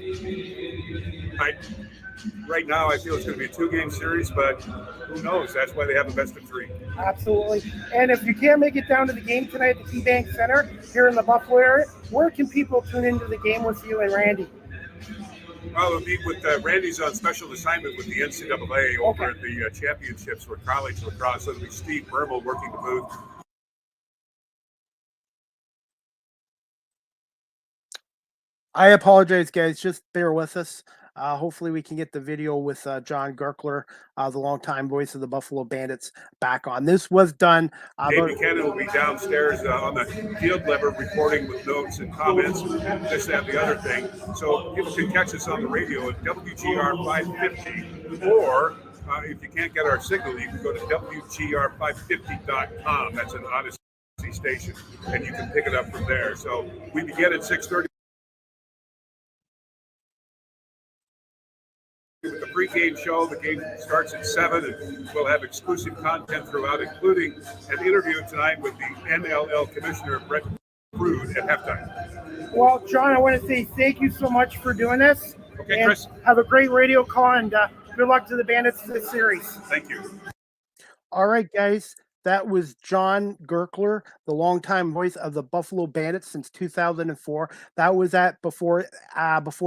Speaker 4: Right now, I feel it's going to be a 2-game series, but who knows? That's why they have a best of 3.
Speaker 2: Absolutely. And if you can't make it down to the game tonight at the KeyBank Center here in the Buffalo area, where can people tune into the game with you and Randy?
Speaker 4: Well, it'll be with Randy's on special assignment with the NCAA over at the championships for college lacrosse. So it'll be Steve Bermel working the booth.
Speaker 2: I apologize, guys. Just bear with us. Hopefully we can get the video with John Gerkler, the longtime voice of the Buffalo Bandits, back on. This was done.
Speaker 4: Dave Buchanan will be downstairs on the field lever reporting with notes and comments, this, that, the other thing. So people can catch us on the radio at WGR 550, or if you can't get our signal, you can go to WGR550.com. That's an Odyssey station, and you can pick it up from there. So we begin at 6:30. With the pregame show, the game starts at 7, and we'll have exclusive content throughout, including an interview tonight with the NLL Commissioner, Brett Prude, at halftime.
Speaker 2: Well, John, I want to say thank you so much for doing this.
Speaker 4: Okay, Chris.
Speaker 2: Have a great radio call, and good luck to the Bandits this series.
Speaker 4: Thank you.
Speaker 2: All right, guys. That was John Gerkler, the longtime voice of the Buffalo Bandits since 2004. That was before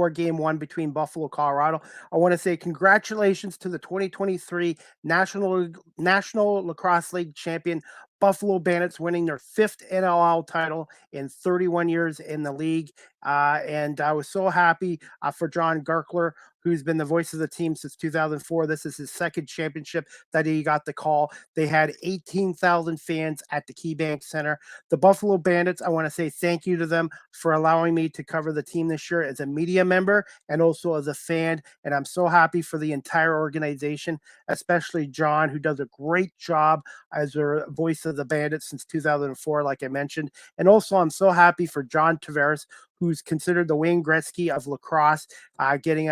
Speaker 2: Game 1 between Buffalo, Colorado. I want to say congratulations to the 2023 National Lacrosse League champion Buffalo Bandits, winning their 5th NLL title in 31 years in the league. And I was so happy for John Gerkler, who's been the voice of the team since 2004. This is his 2nd championship that he got the call. They had 18,000 fans at the KeyBank Center. The Buffalo Bandits, I want to say thank you to them for allowing me to cover the team this year as a media member and also as a fan. And I'm so happy for the entire organization, especially John, who does a great job as a voice of the Bandits since 2004, like I mentioned. And also, I'm so happy for John Tavares, who's considered the Wayne Gretzky of lacrosse, getting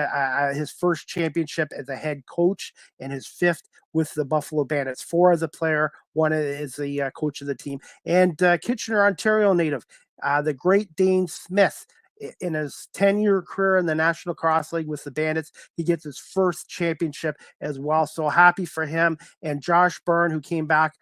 Speaker 2: his first championship as a head coach and his fifth with the Buffalo Bandits. 4 as a player, 1 is the coach of the team. And Kitchener, Ontario native, the great Dane Smith. In his 10-year career in the National Cross League with the Bandits, he gets his first championship as well. So happy for him. And Josh Byrne, who came back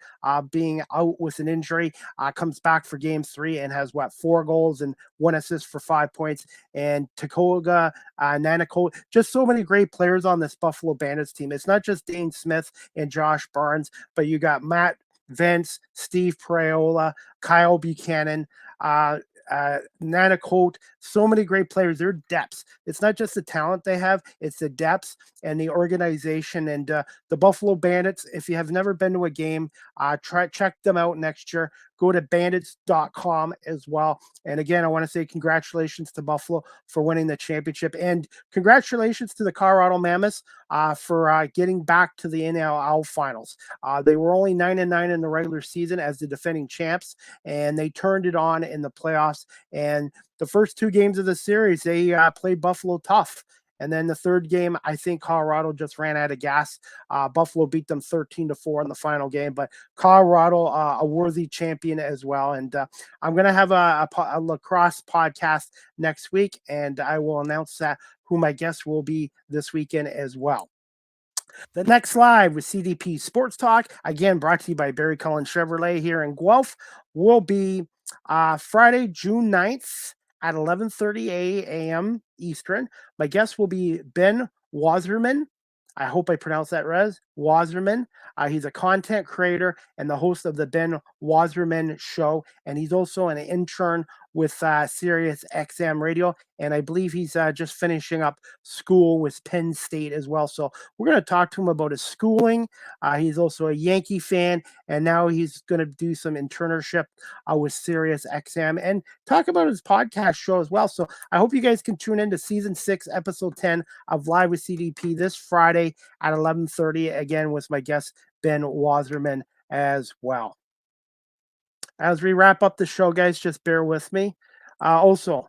Speaker 2: being out with an injury, comes back for Game 3 and has 4 goals and 1 assist for 5 points. And Takoga, Nanako, just so many great players on this Buffalo Bandits team. It's not just Dane Smith and Josh Barnes, but you got Matt Vince, Steve Preola, Kyle Buchanan, Nanacote, so many great players. They're depths. It's not just the talent they have, it's the depths and the organization. And the Buffalo Bandits, if you have never been to a game, check them out next year. Go to bandits.com as well. And again, I want to say congratulations to Buffalo for winning the championship, and congratulations to the Colorado Mammoths for getting back to the NLL finals. They were only 9-9 in the regular season as the defending champs, and they turned it on in the playoffs. And the first 2 games of the series, they played Buffalo tough. And then the third game, I think Colorado just ran out of gas. Buffalo beat them 13-4 in the final game, but Colorado, a worthy champion as well. And I'm going to have a lacrosse podcast next week, and I will announce who my guest will be this weekend as well. The next live with CDP Sports Talk, again brought to you by Barry Cullen Chevrolet here in Guelph, will be Friday, June 9th at 11:30 a.m. Eastern. My guest will be Ben Wasserman. I hope I pronounced that right. Wasserman. He's a content creator and the host of the Ben Wasserman Show, and he's also an intern with Sirius XM Radio, and I believe he's just finishing up school with Penn State as well. So we're going to talk to him about his schooling. He's also a Yankee fan, and now he's going to do some internship with Sirius XM and talk about his podcast show as well. So I hope you guys can tune in to Season 6, Episode 10 of Live with CDP this Friday at 11:30, again with my guest, Ben Wasserman, as well. As we wrap up the show, guys, just bear with me. Also,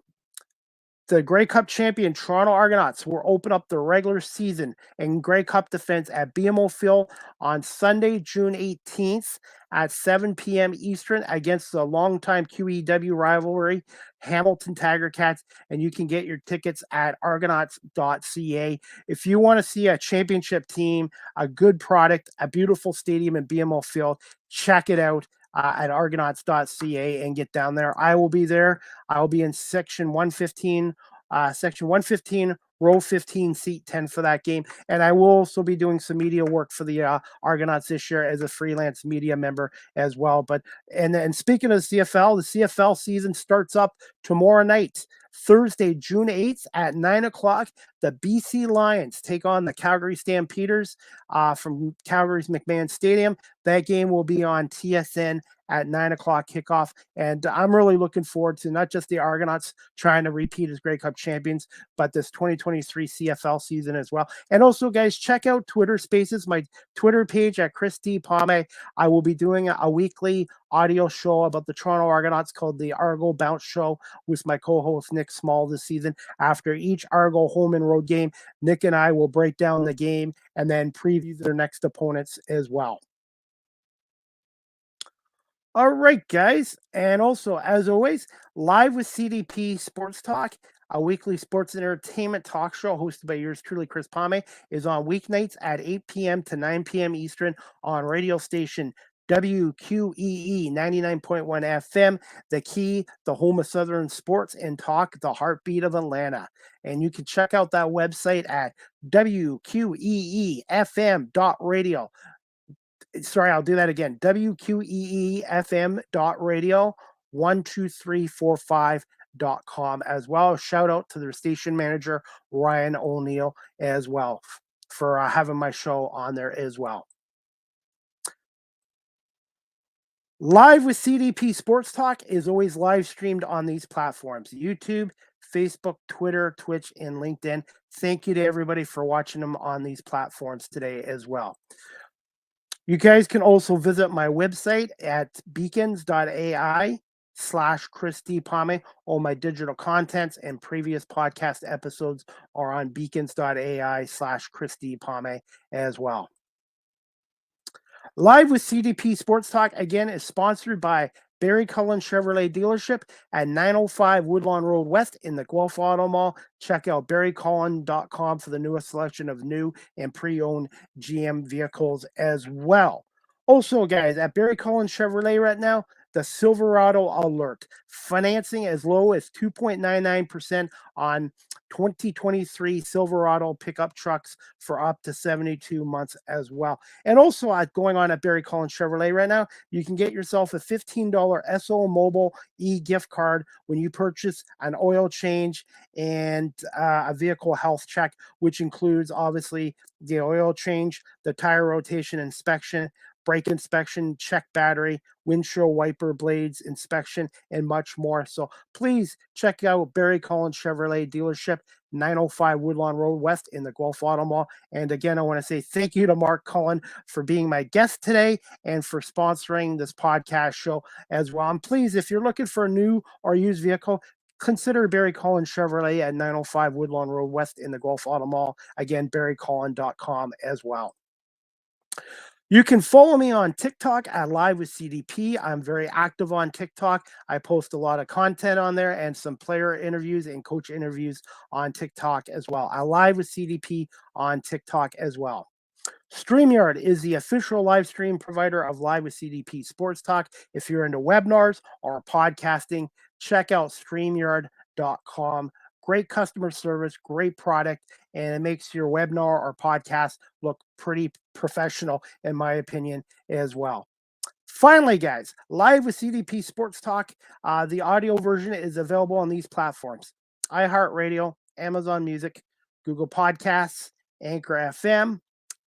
Speaker 2: the Grey Cup champion Toronto Argonauts will open up the regular season in Grey Cup defense at BMO Field on Sunday, June 18th at 7 p.m. Eastern against the longtime QEW rivalry, Hamilton Tiger Cats, and you can get your tickets at argonauts.ca. If you want to see a championship team, a good product, a beautiful stadium in BMO Field, check it out at argonauts.ca and get down there. I will be there. I will be in section 115, row 15, seat 10 for that game. And I will also be doing some media work for the Argonauts this year as a freelance media member as well. But and speaking of the CFL season starts up tomorrow night, Thursday, June 8th at 9 o'clock. The BC Lions take on the Calgary Stampeders from Calgary's McMahon Stadium. That game will be on TSN at 9 o'clock kickoff. And I'm really looking forward to not just the Argonauts trying to repeat as Grey Cup champions, but this 2023 CFL season as well. And also, guys, check out Twitter Spaces, my Twitter page at Chris D. Palme. I will be doing a weekly audio show about the Toronto Argonauts called the Argo Bounce Show with my co-host Nick Small this season. After each Argo home and road game, Nick and I will break down the game and then preview their next opponents as well. All right, guys. And also, as always, Live with CDP Sports Talk, a weekly sports and entertainment talk show hosted by yours truly, Chris Palme, is on weeknights at 8 p.m. to 9 p.m. Eastern on radio station WQEE 99.1 FM, The Key, the home of Southern sports and talk, the heartbeat of Atlanta. And you can check out that website at WQEEFM.radio. Sorry, I'll do that again. WQEEFM.radio 12345.com as well. Shout out to their station manager, Ryan O'Neill, as well, for having my show on there as well. Live with CDP Sports Talk is always live streamed on these platforms: YouTube, Facebook, Twitter, Twitch, and LinkedIn. Thank you to everybody for watching them on these platforms today as well. You guys can also visit my website at beacons.ai Chris D. Palme. All my digital contents and previous podcast episodes are on beacons.ai/Chris D. Palme as well. Live with CDP Sports Talk, again, is sponsored by Barry Cullen Chevrolet Dealership at 905 Woodlawn Road West in the Guelph Auto Mall. Check out barrycullen.com for the newest selection of new and pre-owned GM vehicles as well. Also, guys, at Barry Cullen Chevrolet right now, the Silverado Alert. Financing as low as 2.99% on 2023 Silverado pickup trucks for up to 72 months as well. And also going on at Barry Cullen Chevrolet right now, you can get yourself a $15 SO Mobile e-gift card when you purchase an oil change and a vehicle health check, which includes obviously the oil change, the tire rotation inspection, brake inspection, check battery, windshield wiper blades inspection, and much more. So please check out Barry Cullen Chevrolet Dealership, 905 Woodlawn Road West in the Guelph Auto Mall. And again, I want to say thank you to Mark Cullen for being my guest today and for sponsoring this podcast show as well. And please, if you're looking for a new or used vehicle, consider Barry Cullen Chevrolet at 905 Woodlawn Road West in the Guelph Auto Mall. Again, barrycullen.com as well. You can follow me on TikTok at Live with CDP. I'm very active on TikTok. I post a lot of content on there and some player interviews and coach interviews on TikTok as well. I Live with CDP on TikTok as well. StreamYard is the official live stream provider of Live with CDP Sports Talk. If you're into webinars or podcasting, check out StreamYard.com. Great customer service, great product, and it makes your webinar or podcast look pretty professional, in my opinion, as well. Finally, guys, Live with CDP Sports Talk, the audio version is available on these platforms: iHeartRadio, Amazon Music, Google Podcasts, Anchor FM,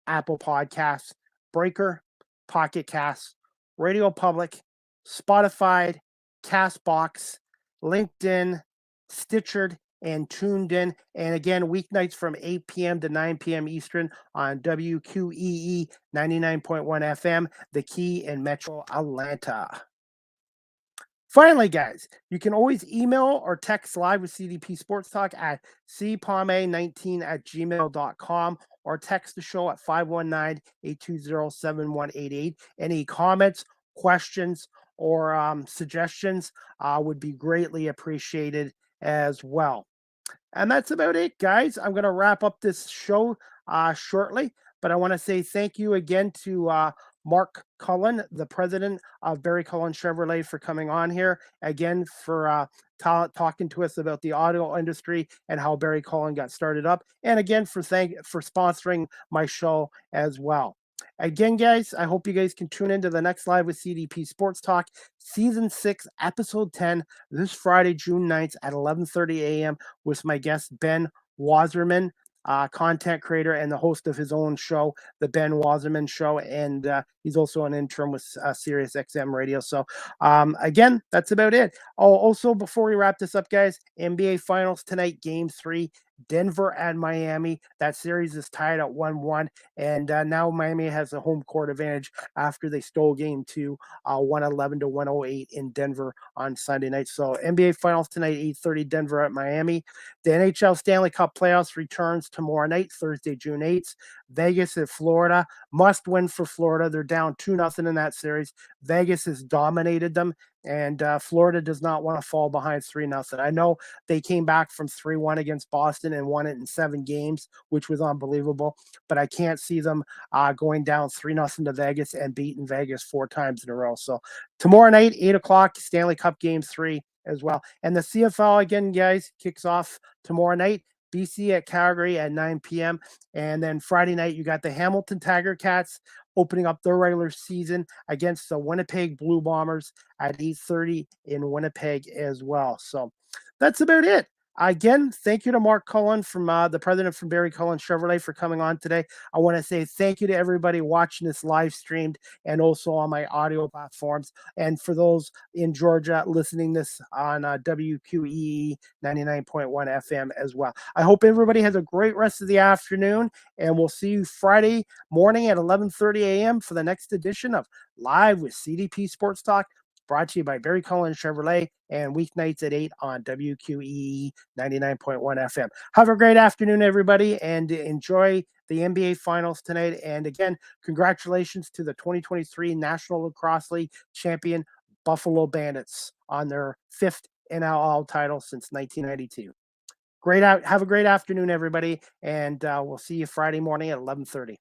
Speaker 2: Apple Podcasts, Breaker, Pocket Casts, Radio Public, Spotify, Castbox, LinkedIn, Stitcher, and tuned in. And again, weeknights from 8 p.m. to 9 p.m. Eastern on WQEE 99.1 FM, The Key in Metro Atlanta. Finally, guys, you can always email or text Live with CDP Sports Talk at cpalme19@gmail.com or text the show at 519-820-7188. Any comments, questions, or suggestions would be greatly appreciated as well. And that's about it, guys. I'm going to wrap up this show shortly, but I want to say thank you again to Mark Cullen, the president of Barry Cullen Chevrolet, for coming on here again for talking to us about the auto industry and how Barry Cullen got started up, and again for sponsoring my show as well. Again, guys, I hope you guys can tune into the next Live with CDP Sports Talk, Season 6, Episode 10, this Friday, June 9th at 11:30 a.m. with my guest, Ben Wasserman, content creator and the host of his own show, The Ben Wasserman Show, and he's also an intern with Sirius XM Radio. So, again, that's about it. Oh, also, before we wrap this up, guys, NBA Finals tonight, Game 3. Denver and Miami. That series is tied at 1-1, and now Miami has a home court advantage after they stole Game 2, 111-108 in Denver on Sunday night. So NBA Finals tonight, 8:30, Denver at Miami. The NHL Stanley Cup Playoffs returns tomorrow night, Thursday, June 8th. Vegas at Florida. Must win for Florida. They're down 2-0 in that series. Vegas has dominated them, and Florida does not want to fall behind 3-0. I know they came back from 3-1 against Boston and won it in 7 games, which was unbelievable, but I can't see them going down 3-0 to Vegas and beating Vegas 4 times in a row. So tomorrow night, 8 o'clock, Stanley Cup Game 3 as well. And the CFL, again, guys, kicks off tomorrow night. BC at Calgary at 9 p.m. And then Friday night, you got the Hamilton Tiger Cats opening up their regular season against the Winnipeg Blue Bombers at 8:30 in Winnipeg as well. So that's about it. Again, thank you to Mark Cullen, from the president from Barry Cullen Chevrolet, for coming on today. I want to say thank you to everybody watching this live streamed and also on my audio platforms. And for those in Georgia listening this on WQEE 99.1 FM as well. I hope everybody has a great rest of the afternoon, and we'll see you Friday morning at 11:30 a.m. for the next edition of Live with CDP Sports Talk. brought to you by Barry Cullen Chevrolet, and weeknights at 8 on WQEE 99.1 FM. Have a great afternoon, everybody, and enjoy the NBA Finals tonight. And again, congratulations to the 2023 National Lacrosse League champion Buffalo Bandits on their 5th NLL title since 1992. Have a great afternoon, everybody, and we'll see you Friday morning at 11:30.